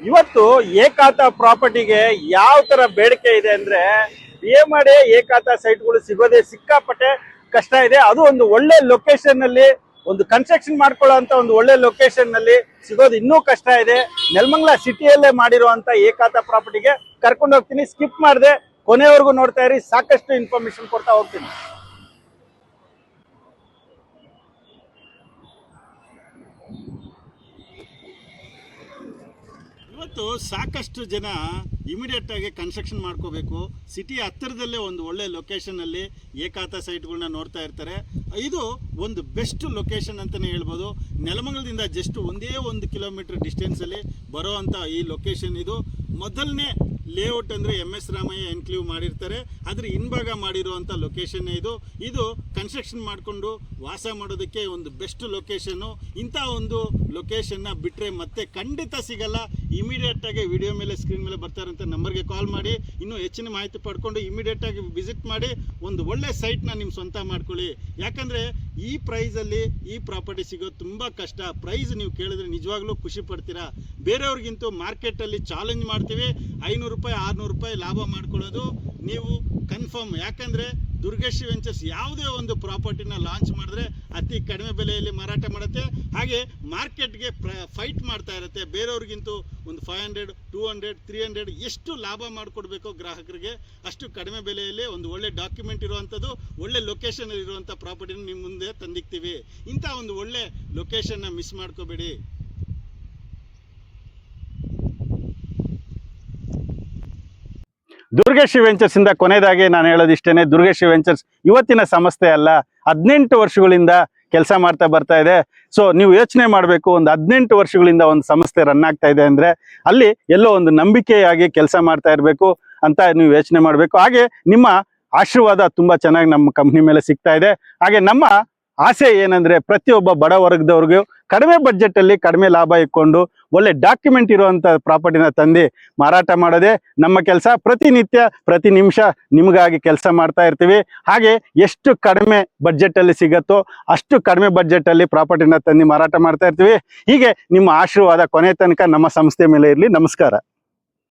ಇವತ್ತು ಏಕಾತ ಪ್ರಾಪರ್ಟಿಗೆ ಯಾವ ತರ ಬೇಡಿಕೆ ಇದೆ ಅಂದ್ರೆ ಮಾಡಿ ಏಕಾತ ಸೈಟ್ಗಳು ಸಿಗೋದೇ ಸಿಕ್ಕಾಪಟ್ಟೆ ಕಷ್ಟ ಇದೆ. ಅದು ಒಂದು ಒಳ್ಳೆ ಲೊಕೇಶನ್ ಅಲ್ಲಿ ಒಂದು ಕನ್ಸ್ಟ್ರಕ್ಷನ್ ಮಾಡ್ಕೊಳ್ಳೋ ಅಂತ ಒಂದು ಒಳ್ಳೆ ಲೊಕೇಶನ್ ನಲ್ಲಿ ಸಿಗೋದು ಇನ್ನೂ ಕಷ್ಟ ಇದೆ. ನೆಲಮಂಗಲ ಸಿಟಿಯಲ್ಲೇ ಮಾಡಿರುವಂತ ಏಕಾತ ಪ್ರಾಪರ್ಟಿಗೆ ಕರ್ಕೊಂಡು ಹೋಗ್ತೀನಿ. ಸ್ಕಿಪ್ ಮಾಡದೆ ಕೊನೆವರೆಗೂ ನೋಡ್ತಾ ಇರಿ, ಸಾಕಷ್ಟು ಇನ್ಫಾರ್ಮೇಶನ್ ಕೊಡ್ತಾ ಹೋಗ್ತೀನಿ. ಇವತ್ತು ಸಾಕಷ್ಟು ಜನ ಇಮಿಡಿಯೇಟ್ ಆಗಿ ಕನ್ಸ್ಟ್ರಕ್ಷನ್ ಮಾಡ್ಕೋಬೇಕು, ಸಿಟಿ ಹತ್ತಿರದಲ್ಲೇ ಒಂದು ಒಳ್ಳೆ ಲೊಕೇಶನ್ ಅಲ್ಲಿ ಏಕಾತ ಸೈಟ್ಗಳನ್ನ ನೋಡ್ತಾ ಇರ್ತಾರೆ. ಇದು ಒಂದು ಬೆಸ್ಟ್ ಲೊಕೇಶನ್ ಅಂತಾನೆ ಹೇಳ್ಬೋದು. ನೆಲಮಂಗಲದಿಂದ ಜಸ್ಟ್ ಒಂದೇ 1 ಕಿಲೋಮೀಟರ್ ಡಿಸ್ಟೆನ್ಸ್ ಅಲ್ಲಿ ಬರೋವಂಥ ಈ ಲೊಕೇಶನ್. ಇದು ಮೊದಲನೇ ಲೇಔಟ್ ಅಂದರೆ MS ರಾಮಯ್ಯ ಎನ್ಕ್ಲೇವ್ ಮಾಡಿರ್ತಾರೆ, ಅದ್ರ ಹಿಂಭಾಗ ಮಾಡಿರುವಂಥ ಲೊಕೇಶನ್ ಇದು ಕನ್ಸ್ಟ್ರಕ್ಷನ್ ಮಾಡಿಕೊಂಡು ವಾಸ ಮಾಡೋದಕ್ಕೆ ಒಂದು ಬೆಸ್ಟ್ ಲೊಕೇಶನ್ನು. ಇಂಥ ಒಂದು ಲೊಕೇಶನ್ನ ಬಿಟ್ಟರೆ ಮತ್ತೆ ಖಂಡಿತ ಸಿಗಲ್ಲ. ಇಮಿಡಿಯೇಟ್ ಆಗಿ ವಿಡಿಯೋ ಮೇಲೆ ಸ್ಕ್ರೀನ್ ಮೇಲೆ ಬರ್ತಾರಂತ ನಂಬರ್ಗೆ ಕಾಲ್ ಮಾಡಿ ಇನ್ನೂ ಹೆಚ್ಚಿನ ಮಾಹಿತಿ ಪಡ್ಕೊಂಡು ಇಮಿಡಿಯೇಟ್ ಆಗಿ ವಿಸಿಟ್ ಮಾಡಿ ಒಂದು ಒಳ್ಳೆ ಸೈಟ್ನ ನಿಮ್ಮ ಸ್ವಂತ ಮಾಡ್ಕೊಳ್ಳಿ. ಯಾಕಂದರೆ ಈ ಪ್ರೈಸಲ್ಲಿ ಈ ಪ್ರಾಪರ್ಟಿ ಸಿಗೋದು ತುಂಬ ಕಷ್ಟ. ಪ್ರೈಸ್ ನೀವು ಕೇಳಿದ್ರೆ ನಿಜವಾಗ್ಲೂ ಖುಷಿ ಪಡ್ತೀರಾ. ಬೇರೆಯವ್ರಿಗಿಂತೂ ಮಾರ್ಕೆಟಲ್ಲಿ ಚಾಲೆಂಜ್ ಮಾಡ್ತೀವಿ, 500 ರೂಪಾಯಿ 600 ರೂಪಾಯಿ ಲಾಭ ಮಾಡ್ಕೊಳ್ಳೋದು ನೀವು ಕನ್ಫರ್ಮ್. ಯಾಕಂದರೆ ದುರ್ಗೇಶ್ ವೆಂಚರ್ಸ್ ಯಾವುದೇ ಒಂದು ಪ್ರಾಪರ್ಟಿನ ಲಾಂಚ್ ಮಾಡಿದ್ರೆ ಅತಿ ಕಡಿಮೆ ಬೆಲೆಯಲ್ಲಿ ಮಾರಾಟ ಮಾಡುತ್ತೆ. ಹಾಗೆ ಮಾರ್ಕೆಟ್ಗೆ ಫೈಟ್ ಮಾಡ್ತಾ ಇರುತ್ತೆ. ಬೇರೆಯವ್ರಿಗಿಂತೂ ಒಂದು 500 200 300 ಎಷ್ಟು ಲಾಭ ಮಾಡಿಕೊಡ್ಬೇಕೋ ಗ್ರಾಹಕರಿಗೆ ಅಷ್ಟು ಕಡಿಮೆ ಬೆಲೆಯಲ್ಲಿ ಒಂದು ಒಳ್ಳೆ ಡಾಕ್ಯುಮೆಂಟ್ ಇರುವಂಥದ್ದು, ಒಳ್ಳೆ ಲೊಕೇಶನ್ ಇರುವಂಥ ಪ್ರಾಪರ್ಟಿನ ನಿಮ್ಮ ಮುಂದೆ ತಂದಿಕ್ತೀವಿ. ಇಂಥ ಒಂದು ಒಳ್ಳೆ ಲೊಕೇಶನ್ನ ಮಿಸ್ ಮಾಡ್ಕೋಬೇಡಿ. ದುರ್ಗೇಶ್ ವೆಂಚರ್ಸ್ ಇಂದ ಕೊನೆಯದಾಗಿ ನಾನು ಹೇಳೋದಿಷ್ಟೇನೆ, ದುರ್ಗೇಶ್ ವೆಂಚರ್ಸ್ ಇವತ್ತಿನ ಸಂಸ್ಥೆ ಅಲ್ಲ, 18 ವರ್ಷಗಳಿಂದ ಕೆಲಸ ಮಾಡ್ತಾ ಬರ್ತಾ ಇದೆ. ಸೊ ನೀವು ಯೋಚನೆ ಮಾಡಬೇಕು, ಒಂದು 18 ವರ್ಷಗಳಿಂದ ಒಂದು ಸಂಸ್ಥೆ ರನ್ ಆಗ್ತಾ ಇದೆ ಅಂದರೆ ಅಲ್ಲಿ ಎಲ್ಲೋ ಒಂದು ನಂಬಿಕೆಯಾಗಿ ಕೆಲಸ ಮಾಡ್ತಾ ಇರಬೇಕು ಅಂತ ನೀವು ಯೋಚನೆ ಮಾಡಬೇಕು. ಹಾಗೆ ನಿಮ್ಮ ಆಶೀರ್ವಾದ ತುಂಬ ಚೆನ್ನಾಗಿ ನಮ್ಮ ಕಂಪ್ನಿ ಮೇಲೆ ಸಿಗ್ತಾ ಇದೆ. ಹಾಗೆ ನಮ್ಮ ಆಸೆ ಏನಂದರೆ ಪ್ರತಿಯೊಬ್ಬ ಬಡ ವರ್ಗದವ್ರಿಗೂ ಕಡಿಮೆ ಬಡ್ಜೆಟಲ್ಲಿ ಕಡಿಮೆ ಲಾಭ ಇಟ್ಕೊಂಡು ಒಳ್ಳೆ ಡಾಕ್ಯುಮೆಂಟ್ ಇರುವಂಥ ಪ್ರಾಪರ್ಟಿನ ತಂದು ಮಾರಾಟ ಮಾಡೋದೇ ನಮ್ಮ ಕೆಲಸ. ಪ್ರತಿನಿತ್ಯ ಪ್ರತಿ ನಿಮಿಷ ನಿಮಗಾಗಿ ಕೆಲಸ ಮಾಡ್ತಾ ಇರ್ತೀವಿ. ಹಾಗೆ ಎಷ್ಟು ಕಡಿಮೆ ಬಡ್ಜೆಟಲ್ಲಿ ಸಿಗುತ್ತೋ ಅಷ್ಟು ಕಡಿಮೆ ಬಡ್ಜೆಟಲ್ಲಿ ಪ್ರಾಪರ್ಟಿನ ತಂದು ಮಾರಾಟ ಮಾಡ್ತಾ ಇರ್ತೀವಿ. ಹೀಗೆ ನಿಮ್ಮ ಆಶೀರ್ವಾದ ಕೊನೆ ತನಕ ನಮ್ಮ ಸಂಸ್ಥೆ ಮೇಲೆ ಇರಲಿ. ನಮಸ್ಕಾರ.